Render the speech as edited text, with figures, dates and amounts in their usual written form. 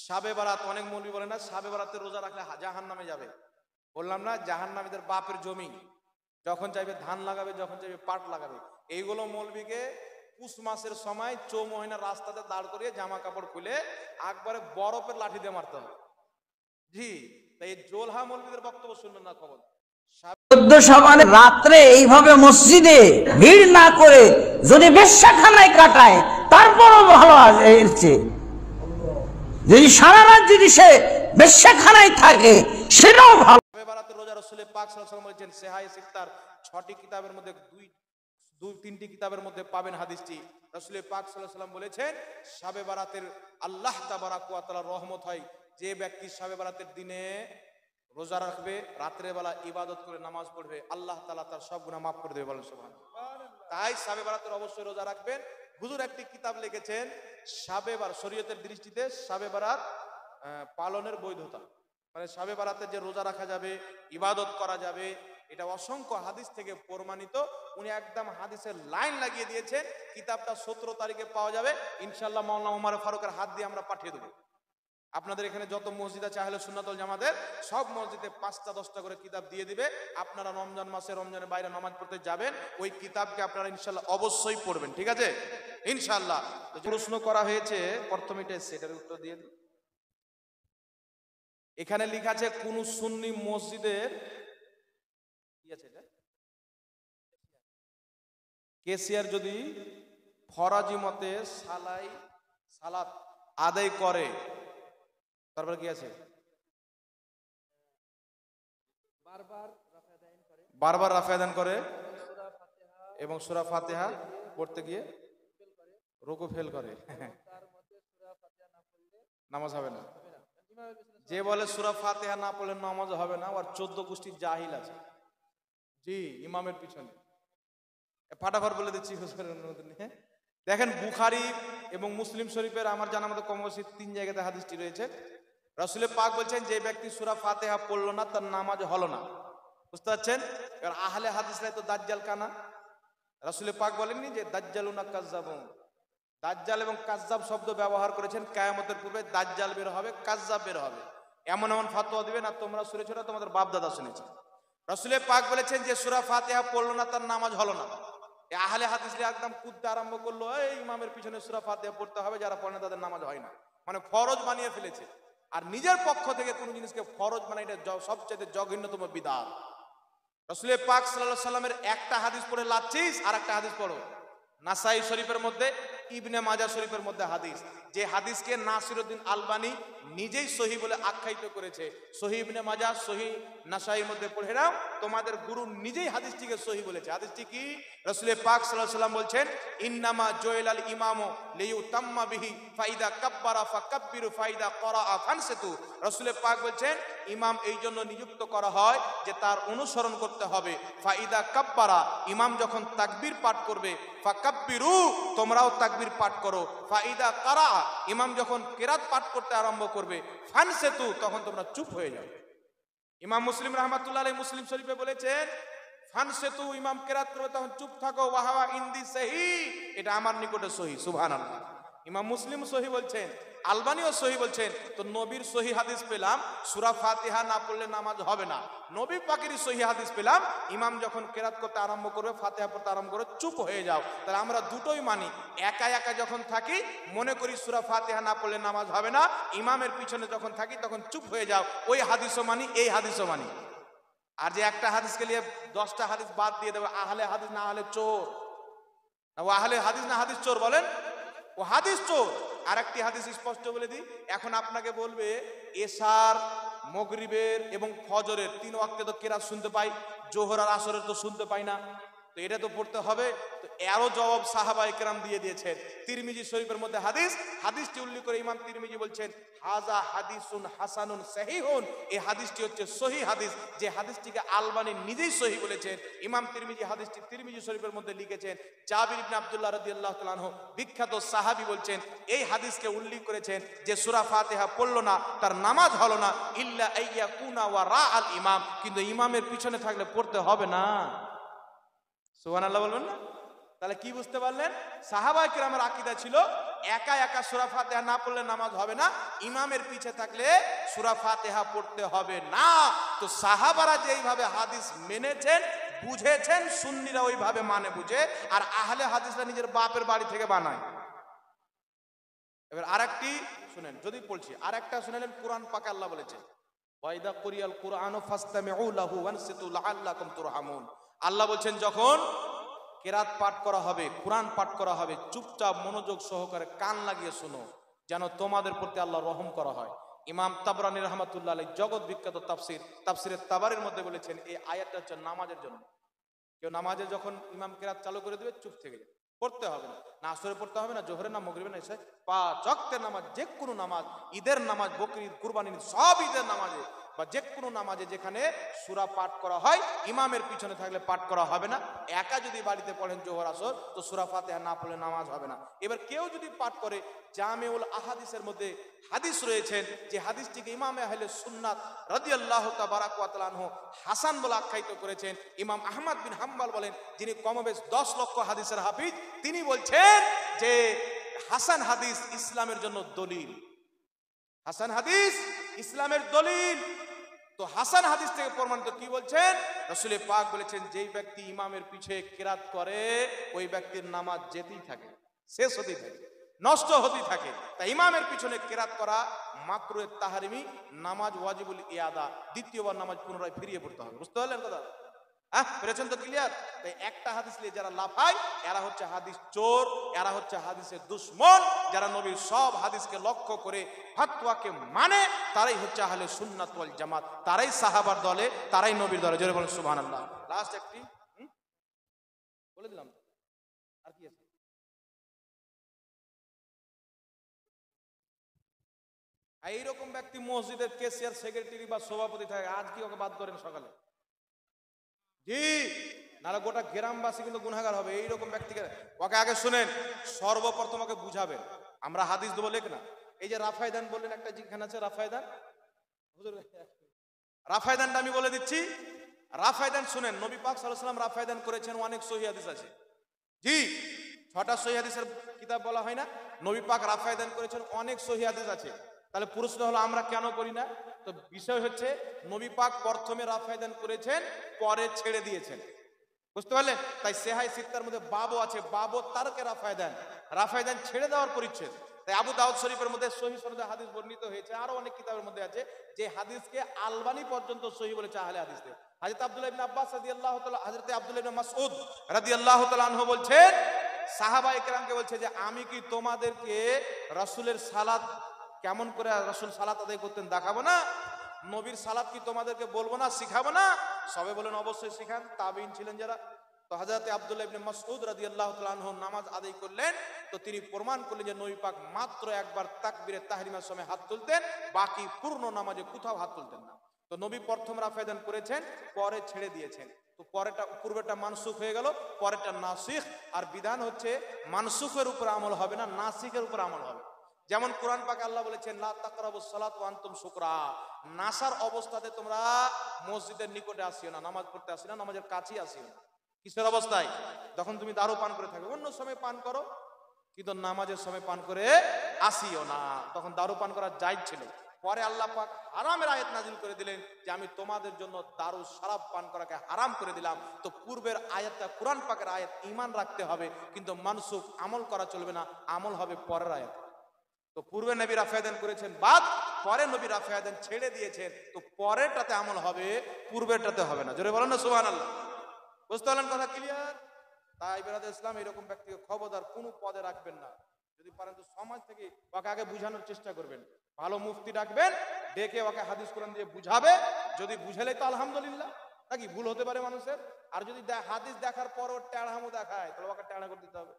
শাবে বারাত, অনেক মৌলবি বলে না শাবে বারাতে রোজা রাখলে জাহান্নামে যাবে। বললাম না, জাহান্নামীদের বাপের জমি, যখন চাইবে ধান লাগাবে, যখন চাইবে পাট লাগাবে। এইগুলো মৌলবীকে পুষ মাসের সময় চৌমহিনা রাস্তাতে দাঁড় করিয়ে জামা কাপড় খুলে একবারে বরফের লাঠি দিয়ে মারতে হবে। জি, তাই জোলহা মৌলবীদের বক্তব্য শুনবেন না। খবর 14 শাবানে রাত্রে এইভাবে মসজিদে ভিড় না করে যদি বেশ্যাখানায় কাটায় তারপরও ভালো আছে। যদি সারা রাত যদি সে বেশ্যাখানায় থাকে সেটাও ভালো। শাবে বারাতের রোজা রাসূল পাক সাল্লাল্লাহু আলাইহি ওয়াসাল্লাম বলেছেন, সেহাই সিত্তার 6টি কিতাবের মধ্যে 3টি কিতাবের মধ্যে পাবেন হাদিসটি। রাসূল পাক সাল্লাল্লাহু আলাইহি ওয়াসাল্লাম বলেছেন, শাবে বারাতের আল্লাহ তাবারাক ওয়া তাআলার রহমত হয় যে ব্যক্তি শাবে বারাতের দিনে রোজা রাখবে, রাতের বেলা ইবাদত করে নামাজ পড়বে, আল্লাহ তাআলা তার সব গুনাহ মাফ করে দেবে। বলেন সুবহানাল্লাহ। তাই শাবে বারাতের অবশ্যই রোজা রাখবেন। হুজুর একটি কিতাব লিখেছেন শাবে বারাত, শরীয়তের দৃষ্টিতে শাবে বারাত পালনের বৈধতা, মানে শাবে বারাতে যে রোজা রাখা যাবে, ইবাদত করা যাবে, এটা অসংখ্য হাদিস থেকে প্রমাণিত। উনি একদম হাদিসের লাইন লাগিয়ে দিয়েছেন। কিতাবটা 17 তারিখে পাওয়া যাবে ইনশাআল্লাহ। মাওলানা ওমর ফারুকের হাত দিয়ে আমরা পাঠিয়ে দেবো। আপনাদের এখানে যত মসজিদ আছে আহলে সুন্নাত ওয়াল জামাতের, সব মসজিদে 5টা 10টা করে কিতাব দিয়ে দিবে। আপনারা রমজান মাসে, রমজানের বাইরে নামাজ পড়তে যাবেন, ওই কিতাবকে আপনারা ইনশাআল্লাহ অবশ্যই পড়বেন। ঠিক আছে ইনশাআল্লাহ। প্রশ্ন করা হয়েছে, প্রথমে সেটার উত্তর দিয়ে দিই। এখানে লেখা আছে কোন সুন্নি মসজিদের কি আছে, এটা কেসিয়ার যদি ফরাজি মতে সালাত আদায় করে, তারপরে কি আছে, বারবার রাফা দান করে এবং সূরা ফাতিহা পড়তে গিয়ে রুকু ফেল করে, নামাজ হবে না। যে বলে সূরা ফাতিহা না পড়লে নামাজ হবে না, আর 14 গোষ্ঠীর জাহিল আছে। জি, ইমামের পিছনে ফাটাফাট বলে দিচ্ছি হুজুরের অনুমতি নিয়ে। দেখেন বুখারী এবং মুসলিম শরীফের আমার জানার মতো কম বেশি 3 জায়গাতে হাদিসটি রয়েছে। রাসূল পাক বলছেন, যে ব্যক্তি সূরা ফাতিহা পড়লো না তার নামাজ হলো না। বুঝতে পারছেন? এবার আহলে হাদিসরা তো দাজ্জাল কানা। রাসূল পাক বলেননি যে দাজ্জালুনা কাজ্জাবুন, দাজ্জাল এবং কাজ্জাব শব্দ ব্যবহার করেছেন। কিয়ামতের পূর্বে দাজ্জাল বের হবে, কাজ্জাব বের হবে, এমন এমন ফতোয়া দিবে না তোমরা শুনেছো না, তোমাদের বাপ দাদা শুনেছে। রাসূল পাক বলেছেন যে সূরা ফাতিহা পড়লো না তার নামাজ হলো না। এই আহলে হাদিসরা একদম কুদতে আরম্ভ করলো, এই ইমামের পিছনে সূরা ফাতিহা পড়তে হবে, যারা পড়ে না তাদের নামাজ হয় না, মানে ফরজ বানিয়ে ফেলেছে। আর নিজের পক্ষ থেকে কোনো জিনিসকে ফরজ বানাই, এটা সবচেয়ে জঘন্যতম বিদআত। রাসূল পাক সাল্লাল্লাহু আলাইহি সাল্লামের একটা হাদিস পড়ে লাচ্ছিস, আর একটা হাদিস পড়ো। নাসাই শরীফের মধ্যে, ইবনে মাজাহ শরীফের মধ্যে হাদিস, যে হাদিসকে নাসিরউদ্দিন আলবানী নিজেই সহি বলে আখ্যায়িত করেছে। সহি ইবনে মাজাহ, সহি নাসাইর মধ্যে পড়ে নাও, তোমাদের গুরু নিজেই হাদিসটিকে সহি বলেছে। হাদিসটি কি? রাসূল পাক সাল্লাল্লাহু আলাইহি সাল্লাম বলছেন, ইন্নামা জুইলাল ইমামু লিইউতাম্মা বিহি ফাইদা কাব্বারা ফাকাব্বিরু ফাইদা ক্বরাআ ফানসিতু। রাসূল পাক বলছেন, ইমাম এই জন্য নিযুক্ত করা হয় যে তার অনুসরণ করতে হবে। ফাইদা কাব্বারা, ইমাম যখন তাকবীর পাঠ করবে, ফাকাব্বিরু, তোমরাও তাকবীর পাঠ করো। ফাইদা ক্বরাআ, ইমাম যখন কিরাত পাঠ করতে আরম্ভ করবে, ফানসিতু, তখন তোমরা চুপ হয়ে যাও। ইমাম মুসলিম রাহমাতুল্লাহ আলাইহি মুসলিম শরীফে বলেছেন, ফানসিতু, ইমাম কিরাত করবে তখন চুপ থাকো। ওয়াহাওয়া ইনদি সহি, এটা আমার নিকটে সহি। সুবহানাল্লাহ। ইমাম মুসলিম সহি বলছেন, আলবানীও সহি বলছেন। তো নবীর সহি হাদিস পেলাম সূরা ফাতিহা না পড়লে নামাজ হবে না। নবী পাকেরই সহি হাদিস পেলাম, ইমাম যখন কিরাত করতে আরম্ভ করবে, ফাতিহা পড়তে আরম্ভ করে, চুপ হয়ে যাও। তাহলে আমরা দুটোই মানি। একা একা যখন থাকি মনে করি সূরা ফাতিহা না পড়লে নামাজ হবে না, ইমামের পিছনে যখন থাকি তখন চুপ হয়ে যাও, ওই হাদিসও মানি, এই হাদিসও মানি। আর যে একটা হাদিসকে নিয়ে 10টা হাদিস বাদ দিয়ে দেবে, আহলে হাদিস না হলে চোর, ও আহলে হাদিস না হাদিস চোর বলেন, ও হাদিস চোর। আর একটি হাদিস স্পষ্ট বলে দিই, এখন আপনাকে বলবে এশার, মাগরিবের এবং ফজরের 3 ওয়াক্তে তো কিরাত শুনতে পাই, জোহর আর আসরের তো শুনতে পাই না, তো এটা তো পড়তে হবে। তো এরও জবাব সাহাবায়ে কেরাম দিয়ে দিয়েছেন। তিরমিজি শরীফের মধ্যে হাদিসটি উল্লেখ করে ইমাম তিরমিজি বলছেন, হাজা হাদিসুন হাসানুন সহিহুন, এই হাদিসটি হচ্ছে সহি হাদিস, যে হাদিসটিকে আলবানী নিজেই সহি বলেছেন। ইমাম তিরমিজি হাদিসটি তিরমিজি শরীফের মধ্যে লিখেছেন। জাবির ইবনে আব্দুল্লাহ রাদিয়াল্লাহু তাআলা আনহু, বিখ্যাত সাহাবী, বলছেন, এই হাদিসকে উল্লেখ করেছেন যে সূরা ফাতিহা পড়লো না তার নামাজ হলো না, ইল্লা আইয়াকুনা ওয়া রাআল ইমাম, কিন্তু ইমামের পিছনে থাকলে পড়তে হবে না। সুবহানাল্লাহ বলবেন না? তাহলে কি বুঝতে পারলেন? সাহাবায়ে কেরামের আকীদা ছিল একা একা সূরা ফাতিহা না পড়লে নামাজ হবে না, ইমামের পিছে থাকলে সূরা ফাতিহা পড়তে হবে না। তো সাহাবারা যেইভাবে হাদিস মেনেছেন, বুঝেছেন, সুন্নিরা ওইভাবে মানে বুঝে, আর আহলে হাদিসরা নিজের বাপের বাড়ি থেকে বানায়। এবার আরেকটি শুনেন, যদি বলছি আরেকটা শুনেলেন, কোরআন পাকে আল্লাহ বলেছেন ওয়াইদা কুরিয়াল কুরআনু ফাসতামিউ লাহু ওয়ানসিতু লাআল্লাকুম তুরহামুন। আল্লাহ বলছেন যখন কেরাত পাঠ করা হবে, কোরআন পাঠ করা হবে, চুপচাপ মনোযোগ সহকারে কান লাগিয়ে শোনো, যেন তোমাদের প্রতি আল্লাহ রহম করা হয়। ইমাম তাবরানী রাহমাতুল্লাহ আলাইহি জগৎ বিখ্যাত তাফসিরে তাবারির মধ্যে বলেছেন এই আয়াতটা হচ্ছে নামাজের জন্য। কেউ নামাজে যখন ইমাম কেরাত চালু করে দেবে চুপ থেকে যাবে, পড়তে হবে না, না আসরে পড়তে হবে না, জোহরে না মাগরিবে না, এসে 5 ওয়াক্তের নামাজ, যে কোনো নামাজ, ঈদের নামাজ, বকরি ঈদ, কুরবানি ঈদ, সব ঈদের নামাজে বা যে কোনো নামাজে যেখানে সূরা পাঠ করা হয়, ইমামের পিছনে থাকলে পাঠ করা হবে না। একা যদি বাড়িতে পড়েন জোহর আসর, তো সূরা ফাতিহা না পড়লে নামাজ হবে না। এবার কেউ যদি পাঠ করে, জামিউল আহাদিসের মধ্যে হাদিস রয়েছেন যে হাদিসটিকে ইমামে আহলে সুন্নাত রাদিয়াল্লাহু তাবারাক ওয়া তাআলা আনহু হাসান বলে আখ্যায়িত করেছেন। ইমাম আহমদ বিন হাম্বল বলেন, যিনি কমবেশ 10 লক্ষ হাদিসের হাফিজ, তিনি বলছেন যে হাসান হাদিস ইসলামের জন্য দলিল। হাসান হাদিস ইসলামের দলিল। তো হাসান হাদিস থেকে প্রমাণিত কি বলছেন? রাসূল পাক বলেছেন যেই ব্যক্তি ইমামের পিছে কিরাত করে ওই ব্যক্তির নামাজ যেতেই থাকে, শেষ হতেই থাকে, নষ্ট হতেই থাকে। তাই ইমামের পিছনে কিরাত করা মাকরুহে তাহরিমি, নামাজ ওয়াজিবুল ইয়াদা, দ্বিতীয়বার নামাজ পুনরায় ফিরিয়ে পড়তে হবে। বুঝতে পারলেন কথা? পেরেছেন তো? ক্লিয়ার? তাই একটা হাদিস নিয়ে যারা লাফায়, এরা হচ্ছে হাদিস চোর, এরা হচ্ছে হাদিসের দুশমন। যারা নবীর সব হাদিসকে লক্ষ্য করে ফাতওয়াকে মানে, তারাই হচ্ছে আহলে সুন্নাত ওয়াল জামাত, তারাই সাহাবার দলে, তারাই নবীর দলে। জোরে বলেন সুবহানাল্লাহ। লাস্ট একটি বলে দিলাম, আর কি আছে? এইরকম ব্যক্তি মসজিদের কেশিয়ার, সেক্রেটারি বা সভাপতি থাকে, আজ কি ওকে বাদ করেন সকালে? জি, নাহলে গোটা গ্রামবাসী কিন্তু গুনাহগার হবে। এইরকম ব্যক্তিকে ওকে আগে শুনেন, সর্বপ্রথম ওকে বুঝাবেন। আমরা হাদিস দেবো লেখ না। এই যে রাফায়দান বললেন, একটা যেখানে আছে রাফায়দান, রাফায়দানটা আমি বলে দিচ্ছি। রাফায়দান শুনেন, নবী পাক সাল্লাল্লাহু আলাইহি ওয়াসাল্লাম রাফায়দান করেছেন, অনেক সহিহ হাদিস আছে। জি, 6টা সহিহ হাদিসের কিতাব বলা হয় না, নবী পাক রাফায়দান করেছেন, অনেক সহিহ হাদিস আছে। তাহলে প্রশ্ন হলো আমরা কেন করি না? তো বিষয় হচ্ছে নবী পাক প্রথমে রাফায়দান করেছেন, পরে ছেড়ে দিয়েছেন। বুঝতে পারলেন? তাই সেহাই সিত্তার মধ্যে বাবও আছে, বাবও তারকে রাফায়দান, রাফায়দান ছেড়ে দেওয়ার পরিচ্ছেদ। তাই আবু দাউদ শরীফের মধ্যে সহিহ সনদে হাদিস বর্ণিত হয়েছে, আরো অনেক কিতাবের মধ্যে আছে, যে হাদিসকে আলবানী পর্যন্ত সহিহ বলেছে আহলে হাদিসদের। হযরত আব্দুল্লাহ ইবনে আব্বাস রাদিয়াল্লাহু তাআলা, হযরত আব্দুল্লাহ ইবনে মাসউদ রাদিয়াল্লাহু তাআলা আনহু বলছেন, সাহাবায়ে কেরামকে বলছে যে আমি কি তোমাদেরকে রাসূলের সালাত, কেমন করে রাসূল সালাত আদায় করতেন দেখাবো না? নবীর সালাত কি তোমাদেরকে বলবো না, শিখাবো না? সবে বলেন অবশ্যই শিখান। তাবিঈন ছিলেন যারা, তো হযরত আব্দুল্লাহ ইবনে মাসউদ রাদিয়াল্লাহু তাআলা আনহু নামাজ আদায় করলেন, তো তিনি প্রমাণ করলেন যে নবী পাক মাত্র একবার তাকবীরে তাহরিমার সময় হাত তুলতেন, বাকি পূর্ণ নামাজে কোথাও হাত তুলতেন না। তো নবী প্রথম রাফায়দান করেছেন, পরে ছেড়ে দিয়েছেন। তো পরেরটা, পূর্বেরটা মানসুখ হয়ে গেল, পরেরটা নাসিখ। আর বিধান হচ্ছে মানসুখের উপর আমল হবে না, নাসিখের উপর আমল হবে। যেমন কোরআন পাকে আল্লাহ বলেছেন লা তাকরাবুস সালাত ওয়া আনতুম সুকরা, নাসার অবস্থাতে তোমরা মসজিদের নিকটে আসিও না, নামাজ পড়তে আসিও না, নামাজের কাছেই আসিও না। কিসের অবস্থায়? যখন তুমি দারু পান করে থাকবে, অন্য সময় পান করো, কিন্তু নামাজের সময় পান করে আসিও না, তখন দারু পান করা জায়েজ ছিল। পরে আল্লাহ পাক হারামের আয়াত নাজিল করে দিলেন যে আমি তোমাদের জন্য দারু শরাব পান করাকে হারাম করে দিলাম। তো পূর্বের আয়াতটা কোরআন পাকের আয়াত, ঈমান রাখতে হবে, কিন্তু মানসুখ আমল করা চলবে না, আমল হবে পরের আয়াত। তো পূর্বে নবী রাফায়দান করেছেন বাদ, পরে নবী রাফায়দান ছেড়ে দিয়েছেন, তো পরেরটাতে আমল হবে, পূর্বেরটাতে হবে না। জোরে বলেন না সুবহানাল্লাহ। বুঝতে পারলেন কথা? ক্লিয়ার? তাই বিরাদর ইসলাম এরকম ব্যক্তিকে খবরদার কোনো পদে রাখবেন না। যদি পারেন তো সমাজ থেকে ওকে আগে বুঝানোর চেষ্টা করবেন, ভালো মুফতি ডাকবেন, ডেকে ওকে হাদিস কোরআন দিয়ে বুঝাবে। যদি বুঝালে তো আলহামদুলিল্লাহ, নাকি ভুল হতে পারে মানুষের। আর যদি হাদিস দেখার পর ওর টেড়ামো দেখায়, তাহলে ওকে টেড়া করে দিতে হবে।